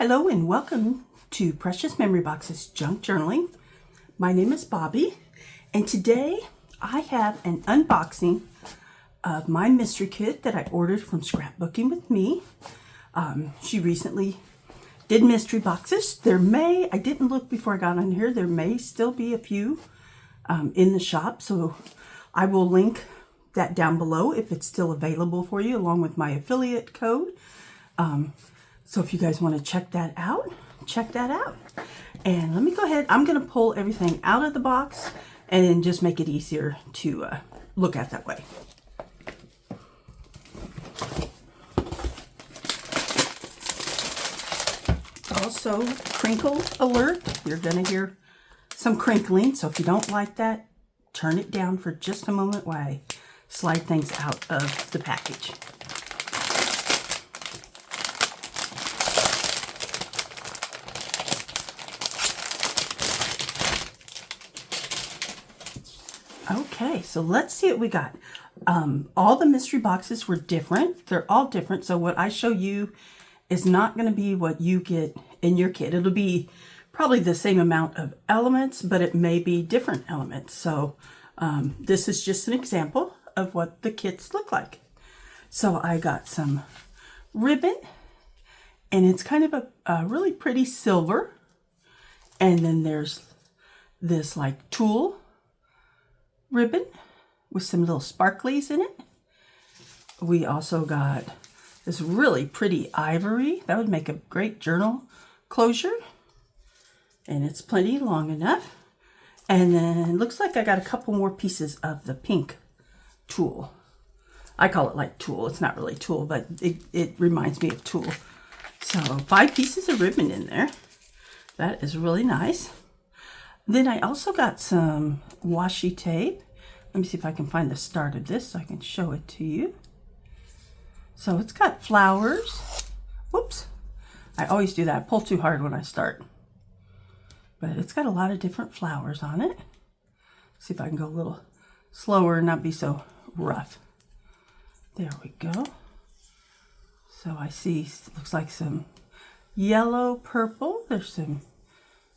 Hello and welcome to Precious Memory Box's Junk Journaling. My name is Bobby and today I have an unboxing of my mystery kit that I ordered from Scrapbooking with me. She recently did mystery boxes. I didn't look before I got on here, there may still be a few in the shop, so I will link that down below if it's still available for you along with my affiliate code. So if you guys want to check that out, check that out. And let me go ahead. I'm going to pull everything out of the box and just make it easier to look at that way. Also, crinkle alert. You're going to hear some crinkling. So if you don't like that, turn it down for just a moment while I slide things out of the package. Okay, so let's see what we got. All the mystery boxes were different. They're all different. So what I show you is not going to be what you get in your kit. It'll be probably the same amount of elements, but it may be different elements. So this is just an example of what the kits look like. So I got some ribbon, and it's kind of a really pretty silver. And then there's this like tulle ribbon with some little sparklies in it. We also got this really pretty ivory. That would make a great journal closure. And it's plenty long enough. And then it looks like I got a couple more pieces of the pink tulle. I call it like tulle. It's not really tulle, but it reminds me of tulle. So 5 pieces of ribbon in there. That is really nice. Then I also got some washi tape. Let me see if I can find the start of this so I can show it to you. So it's got flowers. Whoops. I always do that. I pull too hard when I start. But it's got a lot of different flowers on it. See if I can go a little slower and not be so rough. There we go. So I see, looks like some yellow, purple. There's some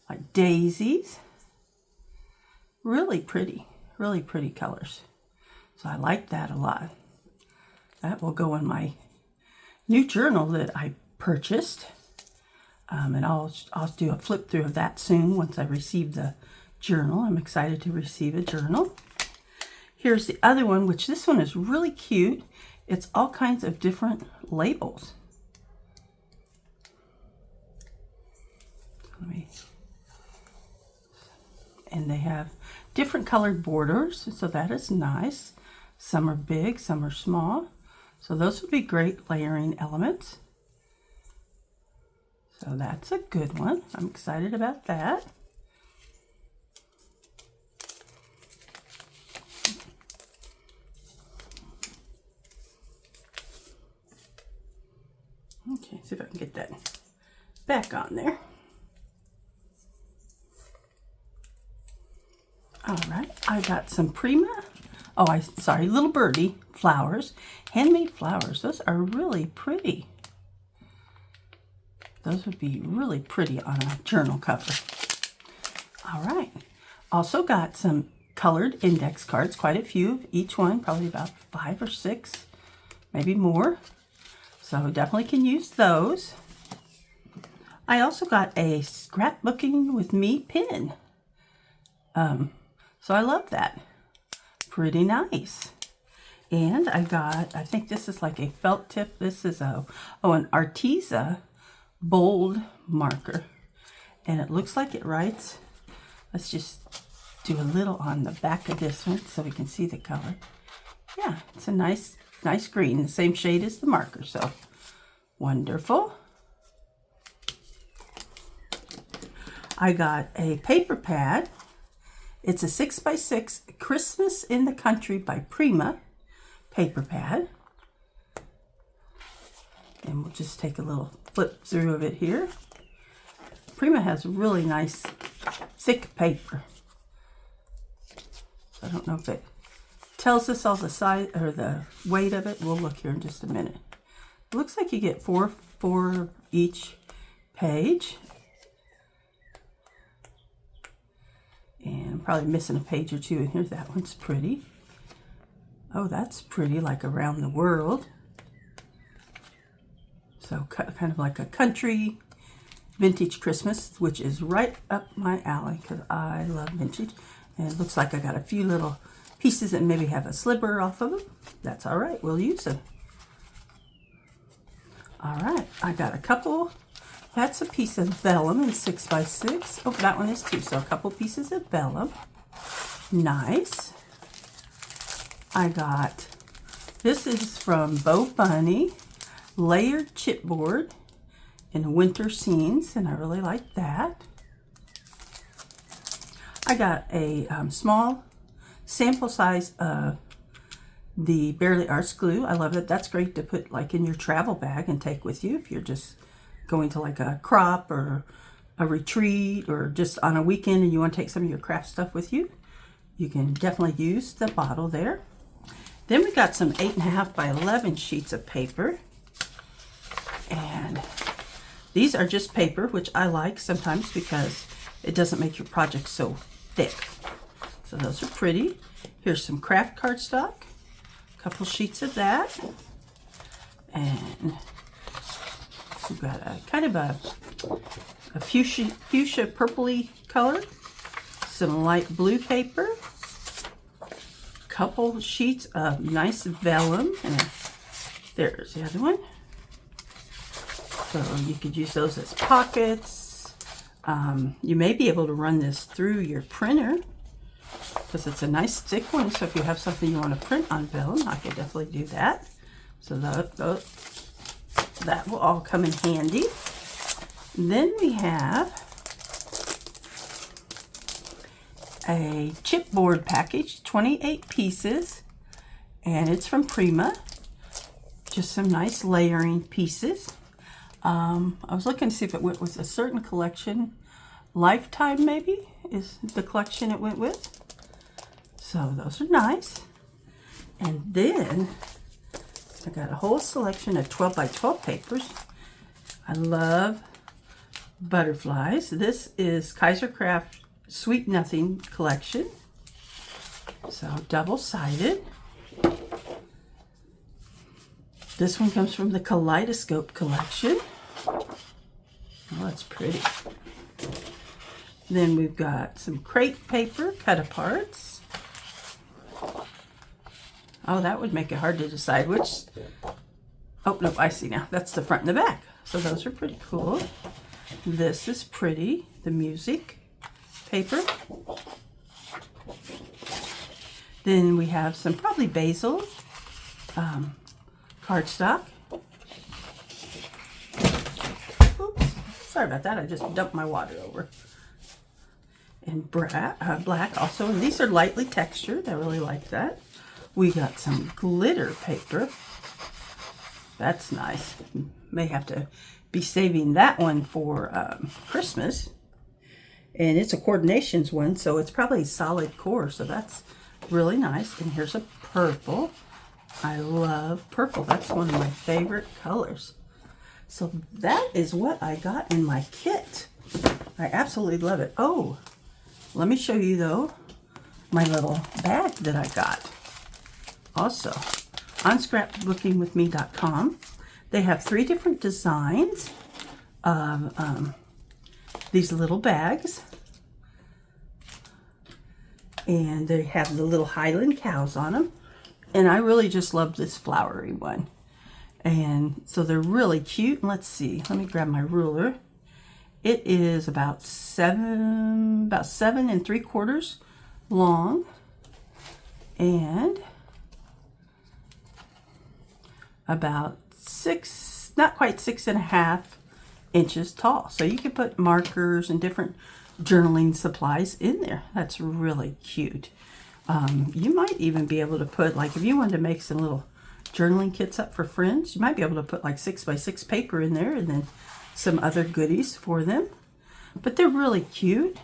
like daisies. Really pretty colors. So I like that a lot. That will go in my new journal that I purchased. And I'll do a flip through of that soon once I receive the journal. I'm excited to receive a journal. Here's the other one, which this one is really cute. It's all kinds of different labels. And they have different colored borders, so that is nice. Some are big, some are small. So those would be great layering elements. So that's a good one. I'm excited about that. Okay, see if I can get that back on there. All right, I got some Prima. Little birdie flowers, handmade flowers. Those are really pretty. Those would be really pretty on a journal cover. All right, also got some colored index cards, quite a few, each one probably about 5 or 6, maybe more. So definitely can use those. I also got a Scrapbooking with Me pin. So I love that. Pretty nice. And I think this is like a felt tip. This is an Arteza bold marker. And it looks like it writes. Let's just do a little on the back of this one so we can see the color. Yeah, it's a nice green, the same shade as the marker. So wonderful. I got a paper pad. It's a 6x6 Christmas in the Country by Prima paper pad. And we'll just take a little flip through of it here. Prima has really nice thick paper. So I don't know if it tells us all the size or the weight of it. We'll look here in just a minute. It looks like you get four each page. And I'm probably missing a page or two in here. That one's pretty. Oh, that's pretty, like around the world. So kind of like a country vintage Christmas, which is right up my alley because I love vintage. And it looks like I got a few little pieces that maybe have a sliver off of them. That's all right, we'll use them. All right, I got a couple. That's a piece of vellum in 6x6. Oh, that one is too. So a couple pieces of vellum. Nice. I got, this is from Bo Bunny, layered chipboard in winter scenes, and I really like that. I got a small sample size of the Barely Arts glue. I love it. That's great to put like in your travel bag and take with you if you're just going to like a crop or a retreat or just on a weekend and you want to take some of your craft stuff with you. You can definitely use the bottle there. Then we got some 8.5 by 11 sheets of paper. And these are just paper, which I like sometimes because it doesn't make your project so thick. So those are pretty. Here's some craft cardstock, a couple sheets of that. And we've got a kind of a fuchsia purpley color, some light blue paper, couple sheets of nice vellum, and there's the other one. So you could use those as pockets. You may be able to run this through your printer because it's a nice thick one. So if you have something you want to print on vellum, I could definitely do that. So that will all come in handy. Then we have a chipboard package, 28 pieces, and it's from Prima. Just some nice layering pieces. I was looking to see if it went with a certain collection. Lifetime maybe is the collection it went with. So those are nice. And then I got a whole selection of 12 by 12 papers. I love butterflies. This is Kaiser Craft Sweet Nothing collection. So double-sided. This one comes from the Kaleidoscope collection. Oh, that's pretty. Then we've got some crepe paper cut aparts. Oh, that would make it hard to decide which. Oh, no, I see now. That's the front and the back. So those are pretty cool. This is pretty. The music paper. Then we have some probably basil cardstock. Oops, sorry about that. I just dumped my water over. And black also. And these are lightly textured. I really like that. We got some glitter paper. That's nice. May have to be saving that one for Christmas. And it's a coordinations one, so it's probably solid core. So that's really nice. And here's a purple. I love purple. That's one of my favorite colors. So that is what I got in my kit. I absolutely love it. Oh, let me show you though my little bag that I got. Also, on scrapbookingwithme.com, they have 3 different designs of these little bags. And they have the little Highland cows on them. And I really just love this flowery one. And so they're really cute. And let's see, let me grab my ruler. It is about 7 3/4 long. And about 6, not quite 6.5 inches tall. So you can put markers and different journaling supplies in there. That's really cute. You might even be able to put, like if you wanted to make some little journaling kits up for friends, you might be able to put like 6x6 paper in there and then some other goodies for them. But they're really cute.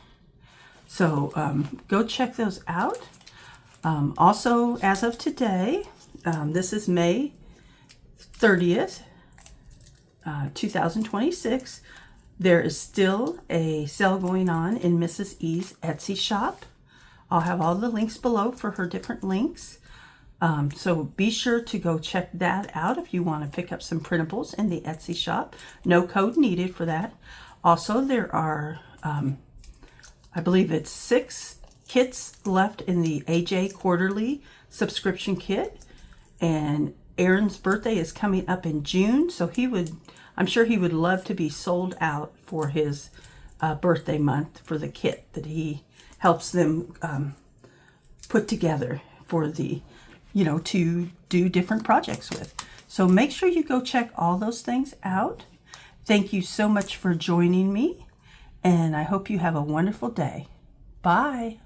So go check those out. Also, as of today, this is May 30th, 2026. There is still a sale going on in Mrs. E's Etsy shop. I'll have all the links below for her different links. So be sure to go check that out if you want to pick up some printables in the Etsy shop. No code needed for that. Also, there are, I believe it's 6 kits left in the AJ Quarterly subscription kit. And Aaron's birthday is coming up in June, so I'm sure he would love to be sold out for his birthday month for the kit that he helps them put together for the, to do different projects with. So make sure you go check all those things out. Thank you so much for joining me, and I hope you have a wonderful day. Bye.